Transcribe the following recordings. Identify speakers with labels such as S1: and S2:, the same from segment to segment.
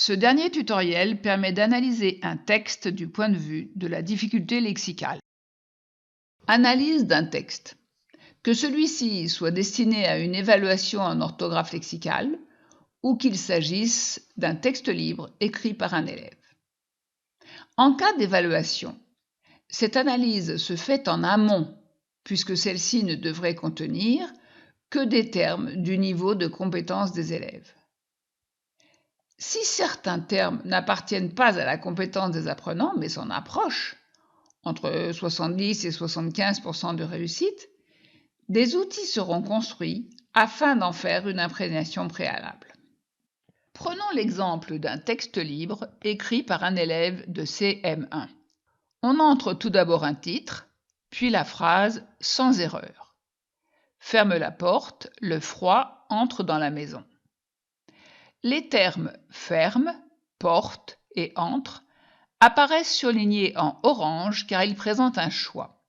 S1: Ce dernier tutoriel permet d'analyser un texte du point de vue de la difficulté lexicale. Analyse d'un texte. Que celui-ci soit destiné à une évaluation en orthographe lexicale ou qu'il s'agisse d'un texte libre écrit par un élève. En cas d'évaluation, cette analyse se fait en amont puisque celle-ci ne devrait contenir que des termes du niveau de compétence des élèves. Si certains termes n'appartiennent pas à la compétence des apprenants, mais s'en approchent, entre 70 et 75% de réussite, des outils seront construits afin d'en faire une imprégnation préalable. Prenons l'exemple d'un texte libre écrit par un élève de CM1. On entre tout d'abord un titre, puis la phrase « sans erreur ». Ferme la porte, le froid entre dans la maison. Les termes « ferme »,« porte » et « entre » apparaissent surlignés en orange car ils présentent un choix.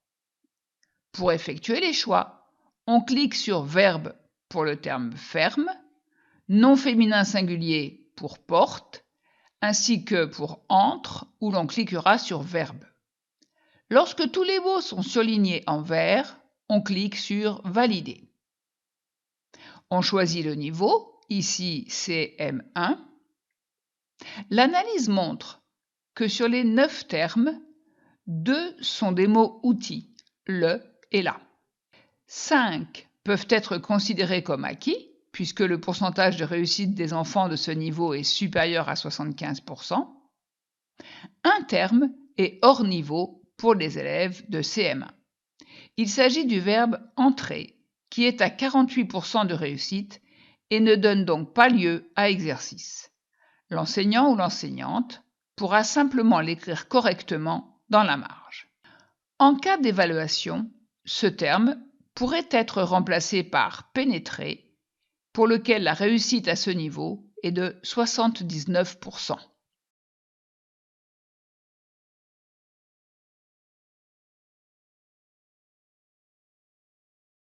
S1: Pour effectuer les choix, on clique sur « Verbe » pour le terme « ferme », nom féminin singulier pour « porte », ainsi que pour « entre » où l'on cliquera sur « Verbe ». Lorsque tous les mots sont surlignés en vert, on clique sur « Valider ». On choisit le niveau, ici CM1. L'analyse montre que sur les 9 termes, 2 sont des mots outils, le et la. 5 peuvent être considérés comme acquis, puisque le pourcentage de réussite des enfants de ce niveau est supérieur à 75%. Un terme est hors niveau pour les élèves de CM1. Il s'agit du verbe « entrer » qui est à 48% de réussite et ne donne donc pas lieu à exercice. L'enseignant ou l'enseignante pourra simplement l'écrire correctement dans la marge. En cas d'évaluation, ce terme pourrait être remplacé par « pénétrer », pour lequel la réussite à ce niveau est de 79%.